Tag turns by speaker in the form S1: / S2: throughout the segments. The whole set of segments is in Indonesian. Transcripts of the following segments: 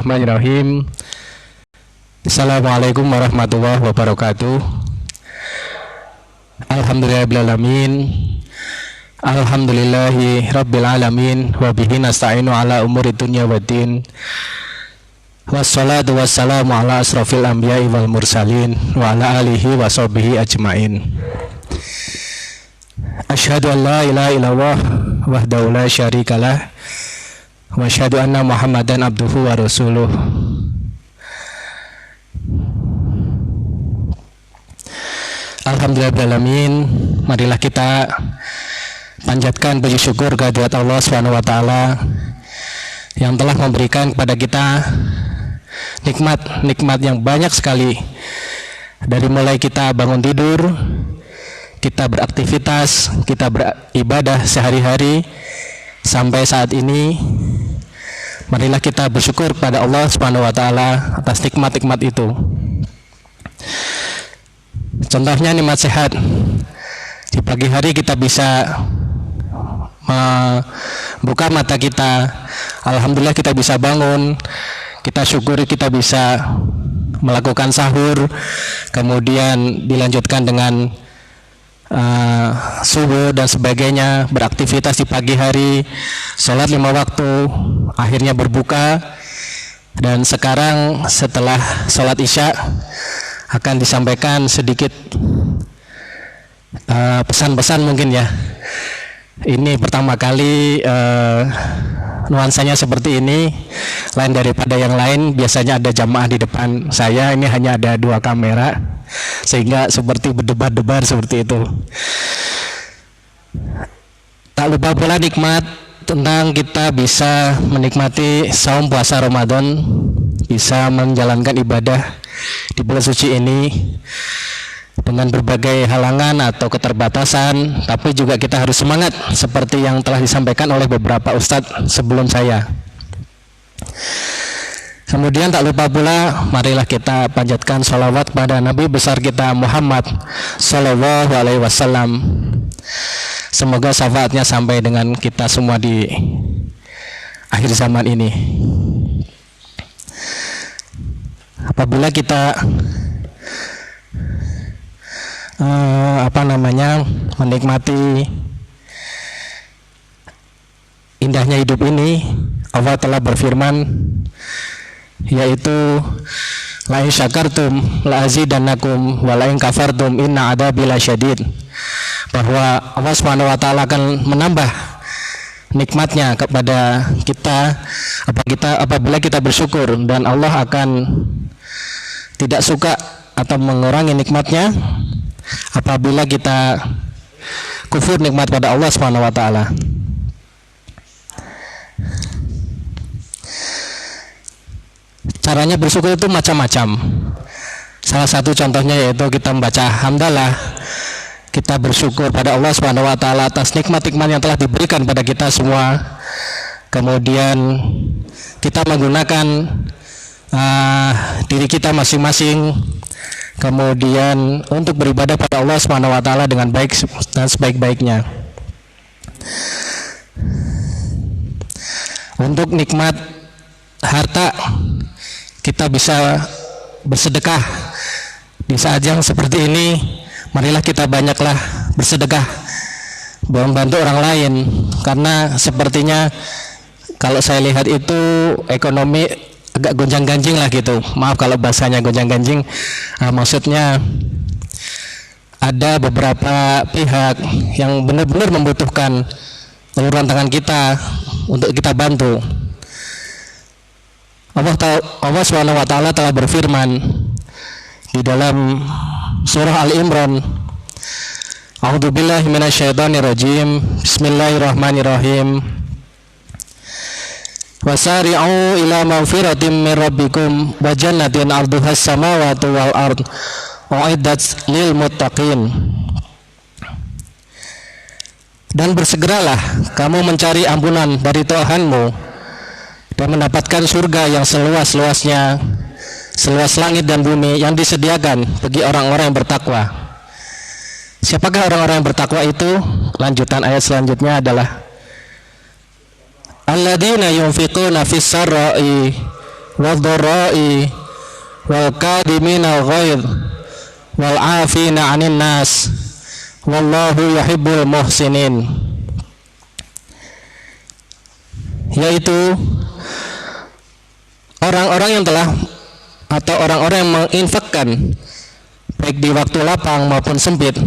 S1: Bismillahirrahmanirrahim. Assalamualaikum warahmatullahi wabarakatuh. Alhamdulillahirrahmanirrahim. Alhamdulillahi rabbil alamin. Wa bihi nasta'inu ala umuri dunya waddin. Wassalatu wassalamu ala asrafil anbiya'i wal mursalin wa ala alihi wa sahbihi ajmain. Asyhadu an la ilaha illallah wahdahu la syarikalah wa asyhadu anna Muhammadan abduhu wa rasuluh. Alhamdulillahirrahmanirrahim. Marilah kita panjatkan puji syukur kehadirat Allah Subhanahu wa taala yang telah memberikan kepada kita nikmat yang banyak sekali. Dari mulai kita bangun tidur, kita beraktivitas, kita beribadah sehari-hari sampai saat ini, marilah kita bersyukur pada Allah Subhanahu wa taala atas nikmat-nikmat itu. Contohnya nikmat sehat. Di pagi hari kita bisa membuka mata kita. Alhamdulillah kita bisa bangun. Kita syukuri kita bisa melakukan sahur. Kemudian dilanjutkan dengan subuh dan sebagainya, beraktivitas di pagi hari, sholat 5 waktu, akhirnya berbuka. Dan sekarang setelah sholat isya akan disampaikan sedikit pesan-pesan mungkin ya. Ini pertama kali nuansanya seperti ini, lain daripada yang lain. Biasanya ada jamaah di depan saya, ini hanya ada 2 kamera, sehingga seperti berdebar-debar seperti itu. Tak lupa pula nikmat tentang kita bisa menikmati saum puasa Ramadan, bisa menjalankan ibadah di bulan suci ini dengan berbagai halangan atau keterbatasan, tapi juga kita harus semangat seperti yang telah disampaikan oleh beberapa ustadz sebelum saya. Kemudian tak lupa pula, marilah kita panjatkan sholawat pada Nabi besar kita Muhammad Sallallahu Alaihi Wasallam. Semoga syafaatnya sampai dengan kita semua di akhir zaman ini. Apabila kita menikmati indahnya hidup ini, Allah telah berfirman, yaitu la in syakartum la azidannakum wa la in kafartum inna adzabi lasyadid, bahwa Allah Subhanahu wa taala akan menambah nikmatnya kepada kita apabila kita bersyukur, dan Allah akan tidak suka atau mengurangi nikmatnya apabila kita kufur nikmat pada Allah Subhanahu wa taala. Caranya bersyukur itu macam-macam. Salah satu contohnya yaitu kita membaca hamdalah. Kita bersyukur pada Allah Subhanahu wa taala atas nikmat-nikmat yang telah diberikan pada kita semua. Kemudian kita menggunakan diri kita masing-masing, kemudian untuk beribadah pada Allah Subhanahu wa taala dengan baik dan sebaik-baiknya. Untuk nikmat harta, kita bisa bersedekah di saat yang seperti ini. Marilah kita banyaklah bersedekah, membantu orang lain, karena sepertinya kalau saya lihat itu ekonomi agak gonjang-ganjing lah gitu. Maaf kalau bahasanya gonjang-ganjing, maksudnya ada beberapa pihak yang benar-benar membutuhkan uluran tangan kita untuk kita bantu. Allah Subhanahu wa taala telah berfirman di dalam surah Al-Imran, A'udzubillahi minasyaitonirrajim, Bismillahirrahmanirrahim. Wasari'u ila maghfiratin min rabbikum wa jannatin 'arduhas samawati wal ard u'iddat lil muttaqin. Dan bersegeralah kamu mencari ampunan dari Tuhanmu dan mendapatkan surga yang seluas-luasnya, seluas langit dan bumi, yang disediakan bagi orang-orang yang bertakwa. Siapakah orang-orang yang bertakwa itu? Lanjutan ayat selanjutnya adalah alladzina yunfiquna fis sarra'i wadh-dharra'i wal kadhimina al-ghaidh wal 'afina 'anil nas wallahu yuhibbul muhsinin. Yaitu orang-orang yang telah atau orang-orang yang menginfakkan baik di waktu lapang maupun sempit,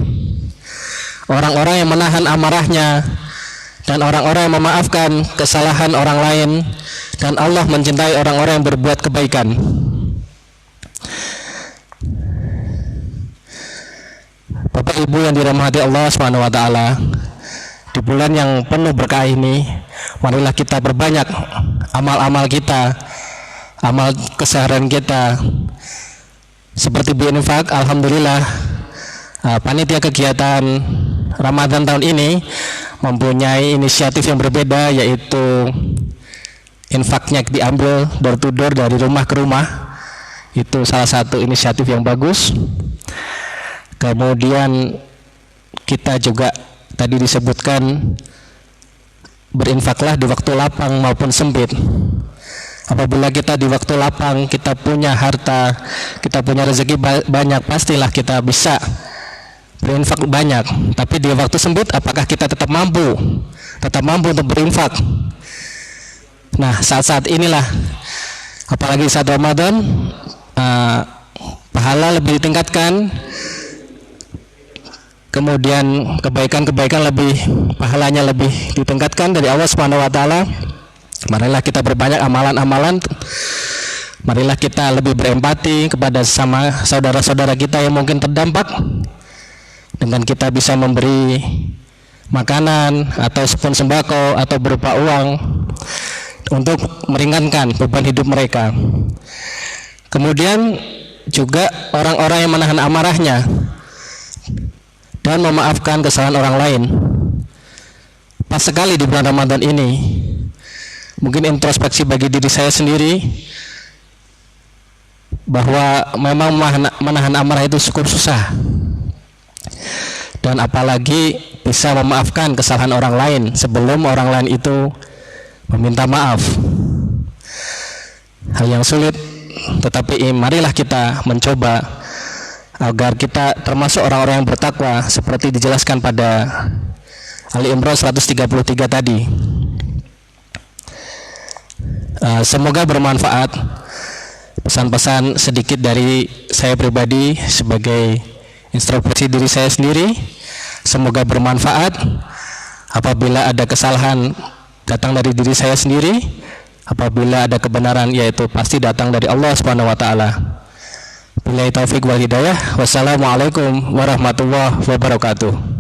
S1: orang-orang yang menahan amarahnya, dan orang-orang yang memaafkan kesalahan orang lain, dan Allah mencintai orang-orang yang berbuat kebaikan. Bapak Ibu yang dirahmati Allah Subhanahu wa taala, di bulan yang penuh berkah ini, marilah kita perbanyak amal-amal kita, amal keseharian kita. Seperti berinfak, alhamdulillah panitia kegiatan Ramadan tahun ini mempunyai inisiatif yang berbeda, yaitu infaknya diambil door to door dari rumah ke rumah. Itu salah satu inisiatif yang bagus. Kemudian kita juga tadi disebutkan berinfaklah di waktu lapang maupun sempit. Apabila kita di waktu lapang kita punya harta, kita punya rezeki banyak, pastilah kita bisa berinfak banyak. Tapi di waktu sempit apakah kita tetap mampu untuk berinfak? Nah, saat-saat inilah, apalagi saat Ramadan, pahala lebih ditingkatkan, kemudian kebaikan-kebaikan pahalanya lebih ditingkatkan dari Allah Subhanahu wa taala. Marilah kita berbanyak amalan-amalan. Marilah kita lebih berempati kepada sama saudara-saudara kita yang mungkin terdampak, dengan kita bisa memberi makanan atau sembako atau berupa uang untuk meringankan beban hidup mereka. Kemudian juga orang-orang yang menahan amarahnya dan memaafkan kesalahan orang lain. Pas sekali di bulan Ramadan ini, mungkin introspeksi bagi diri saya sendiri, bahwa memang menahan amarah itu cukup susah, dan apalagi bisa memaafkan kesalahan orang lain sebelum orang lain itu meminta maaf. Hal yang sulit, tetapi marilah kita mencoba agar kita termasuk orang-orang yang bertakwa seperti dijelaskan pada Ali Imran 133 tadi. Semoga bermanfaat pesan-pesan sedikit dari saya pribadi sebagai introspeksi diri saya sendiri. Semoga bermanfaat. Apabila ada kesalahan, datang dari diri saya sendiri. Apabila ada kebenaran, yaitu pasti datang dari Allah Subhanahu wa taala. Billahi taufik wal hidayah. Wassalamualaikum warahmatullahi wabarakatuh.